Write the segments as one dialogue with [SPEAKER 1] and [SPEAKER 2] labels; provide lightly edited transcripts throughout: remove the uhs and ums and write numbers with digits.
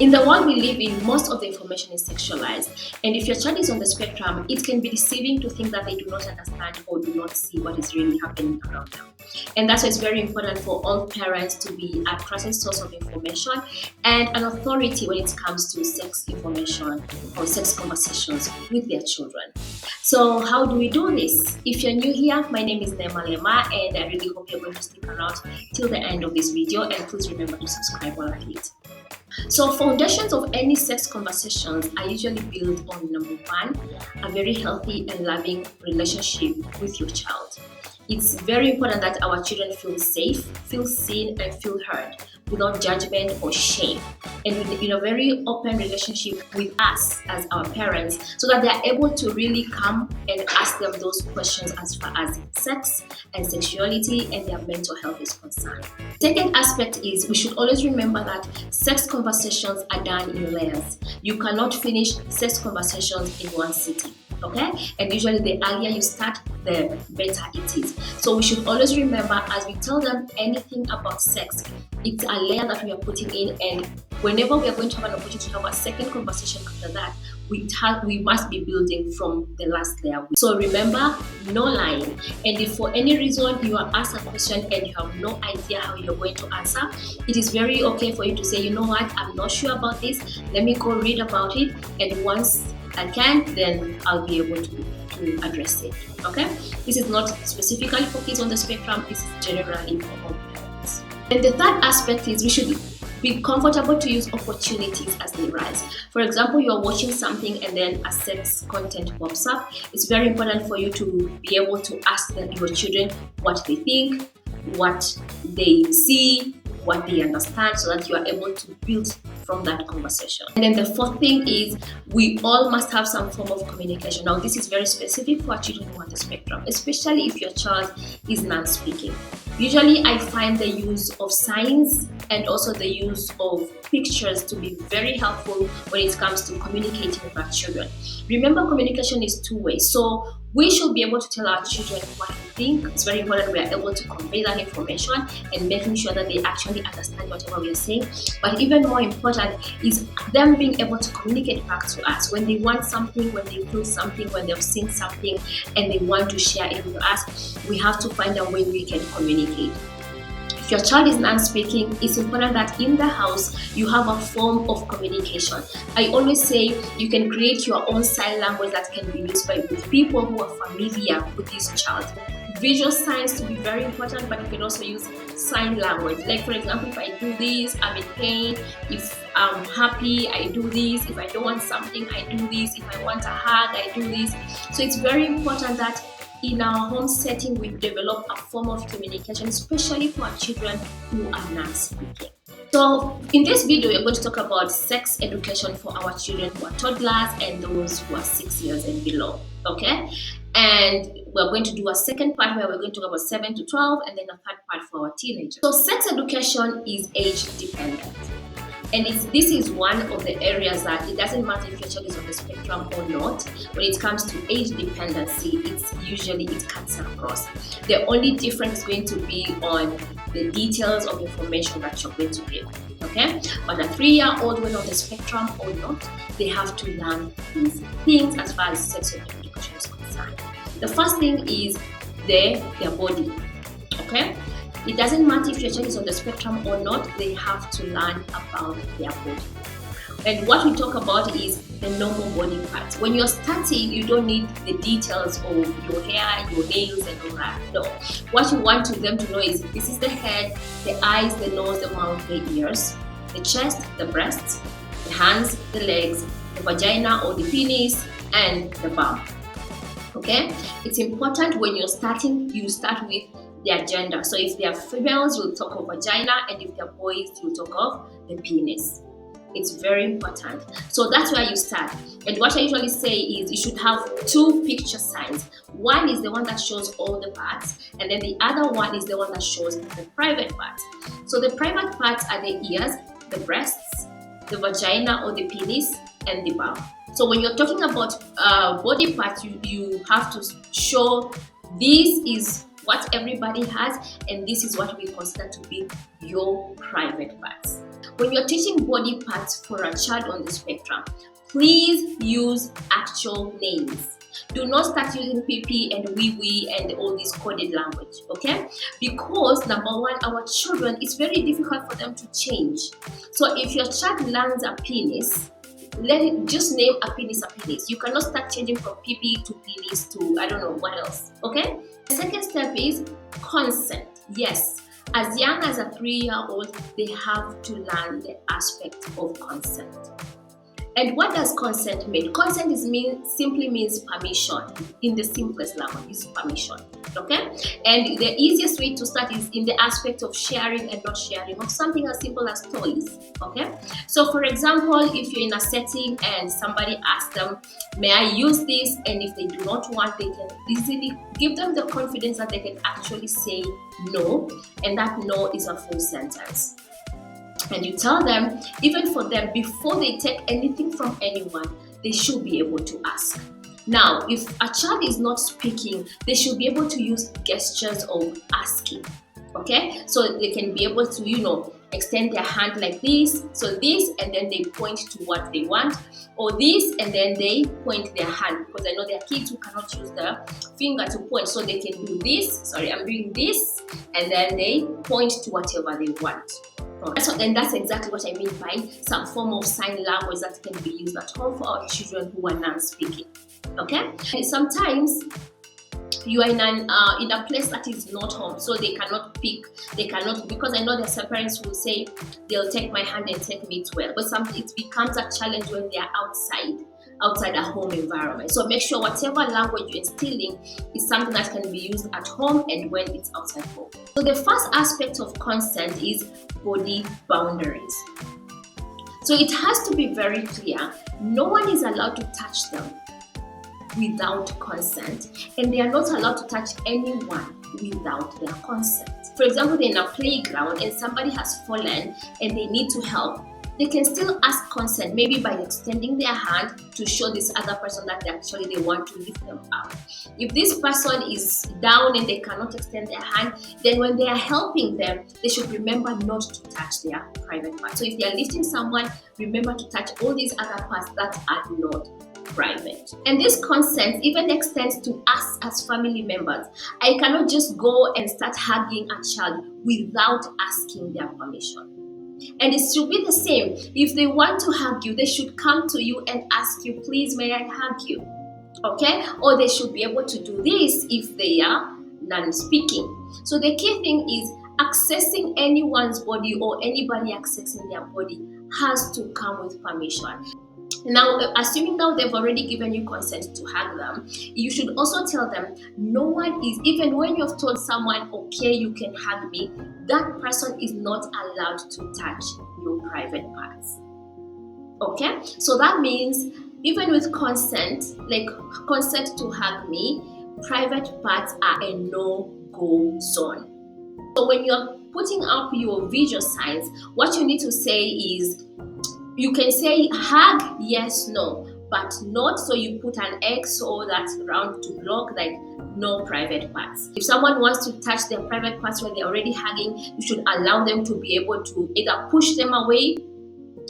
[SPEAKER 1] In the world we live in, most of the information is sexualized, and if your child is on the spectrum, it can be deceiving to think that they do not understand or do not see what is really happening around them. And that's why it's very important for all parents to be a trusted source of information and an authority when it comes to sex information or sex conversations with their children. So how do we do this? If you're new here, my name is Nema Lema, and I really hope you're going to stick around till the end of this video, and please remember to subscribe while at it. So foundations of any sex conversations are usually built on number one, a very healthy and loving relationship with your child. It's very important that our children feel safe, feel seen, and feel heard without judgment or shame, and in a very open relationship with us as our parents, so that they are able to really come and ask them those questions as far as sex and sexuality and their mental health is concerned. Second aspect is we should always remember that sex conversations are done in layers. You cannot finish sex conversations in one sitting. Okay, and usually the earlier you start, the better it is. So we should always remember, as we tell them anything about sex, it's a layer that we are putting in, and whenever we are going to have an opportunity to have a second conversation after that, we must be building from the last layer. So remember, no lying. And if for any reason you are asked a question and you have no idea how you're going to answer, it is very okay for you to say, you know what, I'm not sure about this, let me go read about it, and once I can, then I'll be able to address it. Okay, this is not specifically for kids on the spectrum, this is generally for all parents. And the third aspect is we should be comfortable to use opportunities as they rise. For example, you're watching something and then a sex content pops up. It's very important for you to be able to ask your children what they think, what they see, what they understand, so that you are able to build from that conversation. And then the fourth thing is we all must have some form of communication. Now, this is very specific for children who are on the spectrum, especially if your child is non-speaking. Usually, I find the use of signs and also the use of pictures to be very helpful when it comes to communicating with our children. Remember, communication is two-way, so we should be able to tell our children what we think. It's very important we are able to convey that information and making sure that they actually understand whatever we are saying. But even more important is them being able to communicate back to us when they want something, when they feel something, when they've seen something and they want to share it with us. We have to find a way we can communicate. If your child is non-speaking, it's important that in the house you have a form of communication. I always say you can create your own sign language that can be used by people who are familiar with this child. Visual signs to be very important, but you can also use sign language. Like, for example, if I do this, I'm in pain. If I'm happy, I do this. If I don't want something, I do this. If I want a hug, I do this. So it's very important that in our home setting, we develop a form of communication, especially for our children who are non-speaking. So in this video, we're going to talk about sex education for our children who are toddlers and those who are 6 years and below. Okay? And we're going to do a second part where we're going to talk about 7 to 12, and then a third part for our teenagers. So sex education is age dependent. And this is one of the areas that it doesn't matter if your child is on the spectrum or not. When it comes to age dependency, it cuts across. The only difference is going to be on the details of information that you're going to give. Okay? But a 3-year-old, when on the spectrum or not, they have to learn these things as far as sex education is concerned. The first thing is their body. Okay? It doesn't matter if your child is on the spectrum or not, they have to learn about their body. And what we talk about is the normal body parts. When you're starting, you don't need the details of your hair, your nails, and all that. No. What you want them to know is this is the head, the eyes, the nose, the mouth, the ears, the chest, the breasts, the hands, the legs, the vagina or the penis, and the bum. Okay? It's important when you're starting, you start with their gender. So if they are females, you'll talk of vagina, and if they're boys, you'll talk of the penis. It's very important. So that's where you start. And what I usually say is you should have 2 picture signs. One is the one that shows all the parts, and then the other one is the one that shows the private parts. So the private parts are the ears, the breasts, the vagina or the penis, and the bum. So when you're talking about body parts, you have to show this is what everybody has, and this is what we consider to be your private parts. When you're teaching body parts for a child on the spectrum, please use actual names. Do not start using PP and wee and all this coded language, okay? Because number one, our children, it's very difficult for them to change. So if your child learns a penis, let it just name a penis a penis. You cannot start changing from PP to penis to I don't know what else, okay? The second step is consent. Yes, as young as a 3-year-old, they have to learn the aspect of consent. And what does consent mean? Consent simply means permission. In the simplest language, is permission. Okay? And the easiest way to start is in the aspect of sharing and not sharing of something as simple as toys. Okay? So for example, if you're in a setting and somebody asks them, may I use this? And if they do not want, they can easily give them the confidence that they can actually say no. And that no is a full sentence. And you tell them, even for them, before they take anything from anyone, they should be able to ask. Now, if a child is not speaking, they should be able to use gestures of asking. Okay? So they can be able to, extend their hand like this. So this, and then they point to what they want. Or this, and then they point their hand. Because I know there are kids who cannot use the finger to point. So they can do this. Sorry, I'm doing this. And then they point to whatever they want. And that's exactly what I mean by some form of sign language that can be used at home for our children who are non-speaking. Okay? And sometimes you are in a place that is not home, so they cannot because I know there's some parents who will say they'll take my hand and take me to well, but it becomes a challenge when they are outside a home environment. So make sure whatever language you're instilling is something that can be used at home and when it's outside home. So the first aspect of consent is body boundaries. So it has to be very clear. No one is allowed to touch them without consent, and they are not allowed to touch anyone without their consent. For example, they're in a playground and somebody has fallen and they need to help. They can still ask consent, maybe by extending their hand to show this other person that they want to lift them up. If this person is down and they cannot extend their hand, then when they are helping them, they should remember not to touch their private part. So if they are lifting someone, remember to touch all these other parts that are not private. And this consent even extends to us as family members. I cannot just go and start hugging a child without asking their permission. And it should be the same. If they want to hug you, they should come to you and ask you, please, may I hug you? Okay? Or they should be able to do this if they are non-speaking. So the key thing is accessing anyone's body or anybody accessing their body has to come with permission. Now, assuming that they've already given you consent to hug them, you should also tell them no one is, even when you've told someone, okay, you can hug me, that person is not allowed to touch your private parts. Okay? So that means even with consent, like consent to hug me, private parts are a no-go zone. So when you're putting up your visual signs, what you need to say is, you can say hug, yes, no, but not so you put an X or that round to block, like no private parts. If someone wants to touch their private parts when they're already hugging, you should allow them to be able to either push them away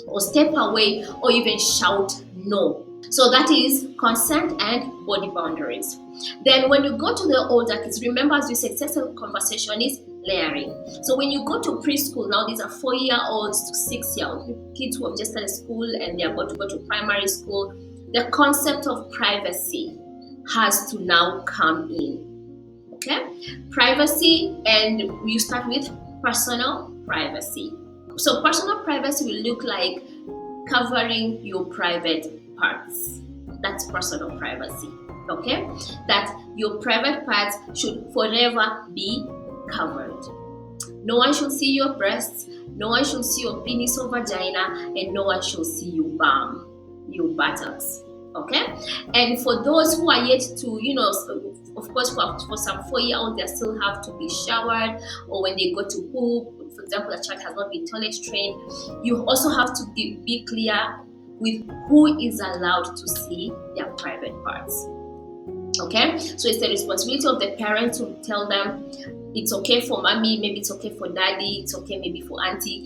[SPEAKER 1] or step away or even shout no. So that is consent and body boundaries. Then when you go to the older kids, remember as we said, sexual conversation is layering. So when you go to preschool, now these are 4-year-olds to 6-year-olds, kids who have just started school and they're about to go to primary school, the concept of privacy has to now come in. Okay? Privacy, and you start with personal privacy. So personal privacy will look like covering your private parts. That's personal privacy. Okay? That your private parts should forever be covered. No one should see your breasts, no one should see your penis or vagina, and no one should see your bum, your buttocks. Okay? And for those who are yet to, of course, for some 4-year-olds, they still have to be showered, or when they go to poop, for example, a child has not been toilet trained, you also have to be clear with who is allowed to see their private parts. Okay, so it's the responsibility of the parent to tell them it's okay for mommy, maybe it's okay for daddy, it's okay maybe for auntie.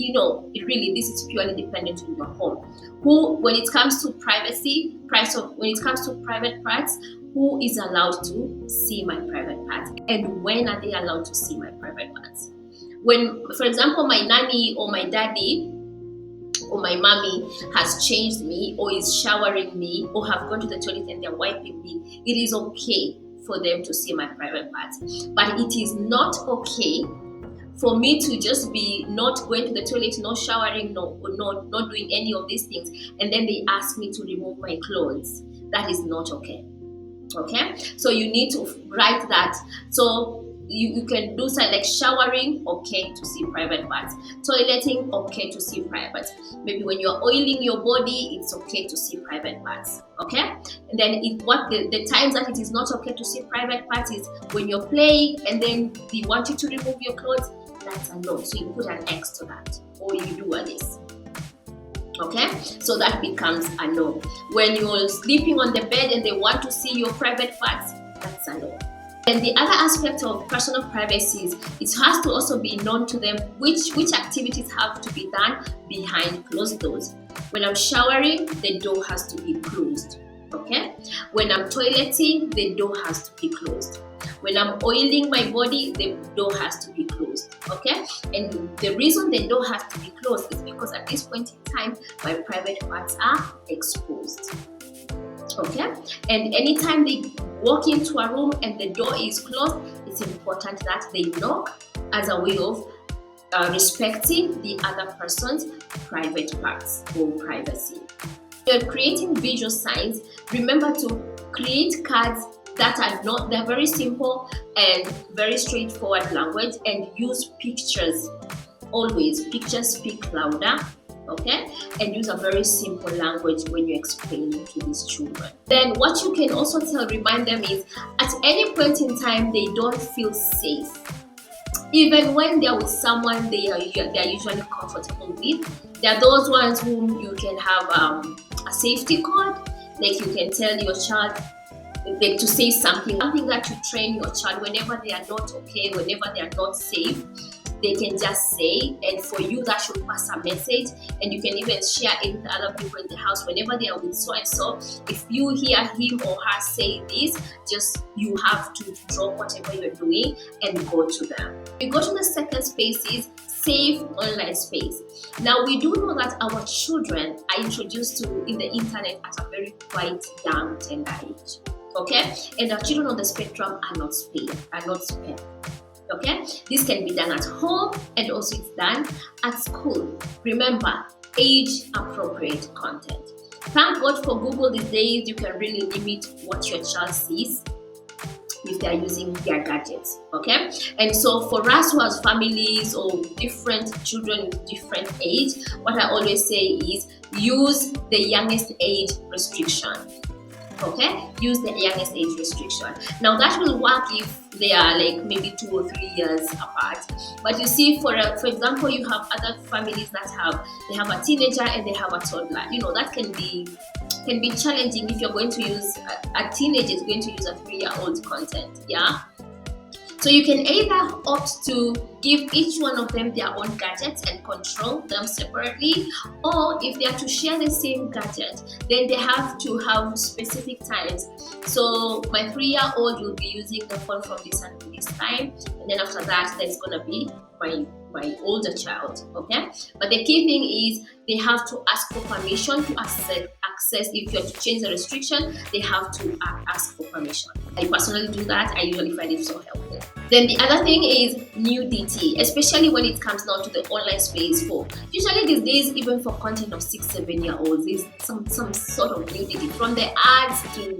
[SPEAKER 1] This is purely dependent on your home. When it comes to privacy, when it comes to private parts, who is allowed to see my private parts, and when are they allowed to see my private parts? When, for example, my nanny or my daddy or my mommy has changed me or is showering me or have gone to the toilet and they're wiping me, it is okay for them to see my private parts. But it is not okay for me to just be not going to the toilet, not showering, not doing any of these things, and then they ask me to remove my clothes. That is not okay. Okay, so you need to write that. So you can do something like showering, okay to see private parts. Toileting, okay to see private. Maybe when you're oiling your body, it's okay to see private parts. Okay, and then the times that it is not okay to see private parts is when you're playing and then they want you to remove your clothes. That's a no. So you put an X to that, or you do a this. Okay, so that becomes a no. When you're sleeping on the bed and they want to see your private parts, that's a no. And the other aspect of personal privacy is it has to also be known to them which activities have to be done behind closed doors. When I'm showering, the door has to be closed. Okay, when I'm toileting, the door has to be closed. When I'm oiling my body, the door has to be closed. Okay, and the reason the door has to be closed is because at this point in time, my private parts are exposed. Okay, and anytime they walk into a room and the door is closed, it's important that they knock as a way of respecting the other person's private parts or privacy. You're creating visual signs. Remember to create cards that they're very simple and very straightforward language, and use pictures. Always, pictures speak louder. Okay, and use a very simple language when you're explaining to these children. Then what you can also remind them is at any point in time they don't feel safe. Even when they're with someone they're usually comfortable with. There are those ones whom you can have a safety code, like you can tell your child to say something that you train your child whenever they are not okay, whenever they are not safe. They can just say, and for you that should pass a message, and you can even share it with other people in the house. Whenever they are with so and so, if you hear him or her say this, just you have to drop whatever you're doing and go to them. We go to the second space is safe online space. Now we do know that our children are introduced to in the internet at a very quite young, tender age. Okay, and our children on the spectrum are not spared. Okay, this can be done at home and also it's done at school. Remember, age appropriate content. Thank God for Google these days. You can really limit what your child sees if they are using their gadgets. Okay, and so for us who have families or different children with different age, what I always say is use the youngest age restriction. Okay, use the youngest age restriction. Now that will work if they are like maybe 2 or 3 years apart. But you see, for example, you have other families that have a teenager and they have a toddler. That can be challenging if you're going to use a teenager is going to use a 3-year-old content. Yeah. So you can either opt to give each one of them their own gadgets and control them separately, or if they are to share the same gadget, then they have to have specific times. So my 3-year-old will be using the phone from this and this time, and then after that, there's gonna be my older child. Okay, but the key thing is they have to ask for permission to access. If you're to change the restriction, they have to ask for permission. I personally do that. I usually find it so helpful. Then the other thing is nudity, especially when it comes now to the online space. Usually these days, even for content of 6-7-year-olds, there's some sort of nudity, from the ads to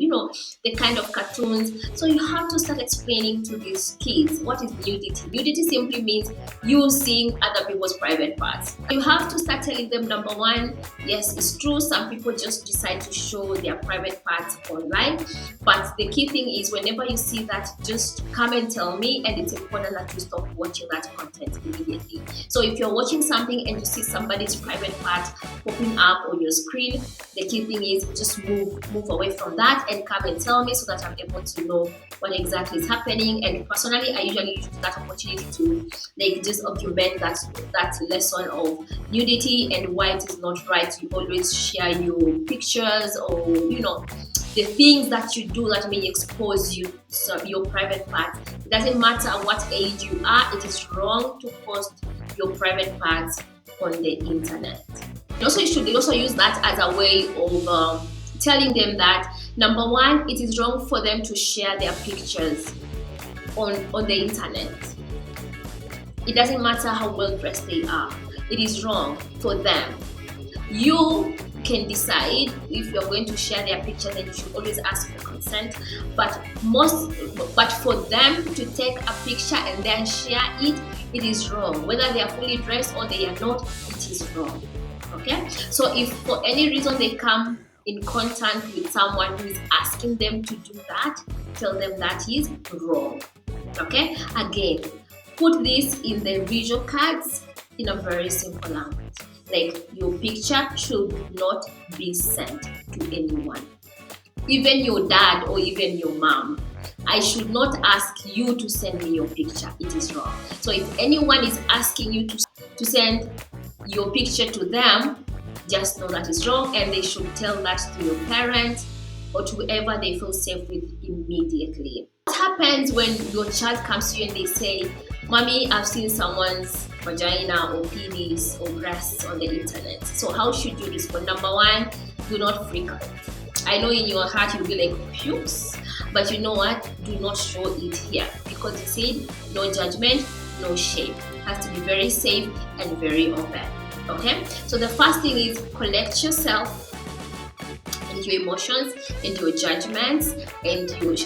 [SPEAKER 1] the kind of cartoons. So you have to start explaining to these kids what is nudity. Nudity simply means you seeing other people's private parts. You have to start telling them, number one, yes, it's true, some people just decide to show their private parts online, but the key thing is whenever you see that, just come and tell tell me, and it's important that you stop watching that content immediately. So if you're watching something and you see somebody's private part popping up on your screen, the key thing is just move away from that and come and tell me, so that I'm able to know what exactly is happening. And personally, I usually use that opportunity to like just document that lesson of nudity and why it is not right. You always share your pictures, or the things that you do that may expose you, so your private parts. It doesn't matter what age you are, it is wrong to post your private parts on the internet. Also, you should also use that as a way of telling them that, number one, it is wrong for them to share their pictures on the internet. It doesn't matter how well dressed they are, it is wrong for them. You can decide if you're going to share their pictures, and you should always ask for consent. But for them to take a picture and then share it, it is wrong. Whether they are fully dressed or they are not, it is wrong. Okay? So if for any reason they come in contact with someone who is asking them to do that, tell them that is wrong. Okay? Again, put this in the visual cards in a very simple language. Like, your picture should not be sent to anyone, even your dad or even your mom. I should not ask you to send me your picture. It is wrong. So if anyone is asking you to send your picture to them, just know that is wrong, and they should tell that to your parents or to whoever they feel safe with immediately. What happens when your child comes to you and they say, "Mommy, I've seen someone's vagina or penis or breasts on the internet." So how should you respond? Number one, do not freak out. I know in your heart you'll be like, "Oops," but you know what? Do not show it here, because you said no judgment, no shame. It has to be very safe and very open. Okay? So the first thing is collect yourself and your emotions and your judgments and your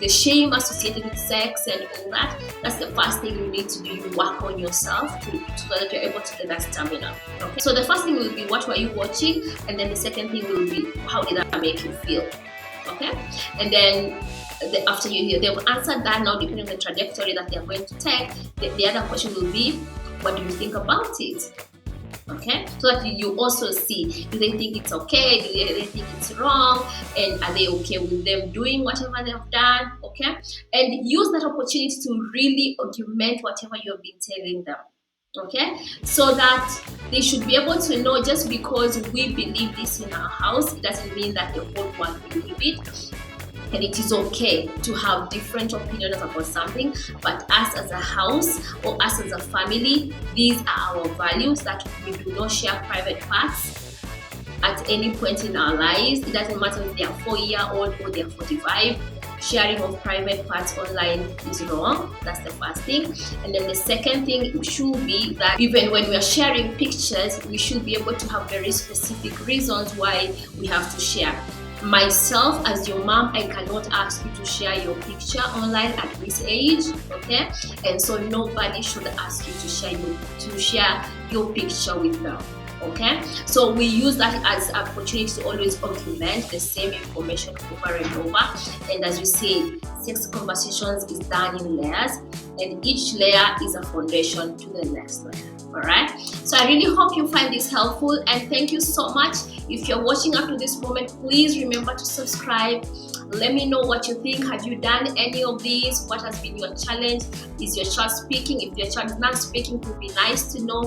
[SPEAKER 1] the shame associated with sex and all that. That's the first thing you need to do. You work on yourself so that you're able to get that stamina. Okay, so the first thing will be, what were you watching? And then the second thing will be, how did that make you feel? Okay, and then after they've answered that, now depending on the trajectory that they're going to take, the other question will be, what do you think about it? Okay, so that you also see, do they think it's okay, do they think it's wrong, and are they okay with them doing whatever they have done? Okay, and use that opportunity to really document whatever you have been telling them. Okay, so that they should be able to know, just because we believe this in our house, it doesn't mean that the whole world believe it. And it is okay to have different opinions about something, but us as a house or us as a family, these are our values, that we do not share private parts at any point in our lives. It doesn't matter if they are 4-year-old or they are 45. Sharing of private parts online is wrong. That's the first thing. And then the second thing should be that even when we are sharing pictures, we should be able to have very specific reasons why we have to share. Myself, as your mom, I cannot ask you to share your picture online at this age, okay? And so nobody should ask you to share your picture with them, okay? So we use that as an opportunity to always document the same information over and over. And as we say, sex conversations is done in layers, and each layer is a foundation to the next layer. Alright, so I really hope you find this helpful, and thank you so much. If you're watching up to this moment, please remember to subscribe. Let me know what you think. Have you done any of these? What has been your challenge? Is your child speaking? If your child is not speaking, it would be nice to know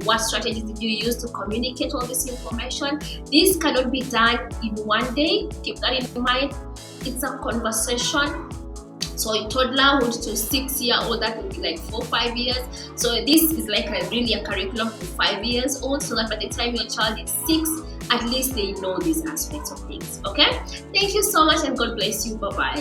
[SPEAKER 1] what strategies did you use to communicate all this information. This cannot be done in one day. Keep that in mind. It's a conversation. So a toddler who's to 6-year-old, that will be like 4-5 years. So this is like really a curriculum for 5 years old, so that by the time your child is 6, at least they know these aspects of things. Okay? Thank you so much, and God bless you. Bye-bye.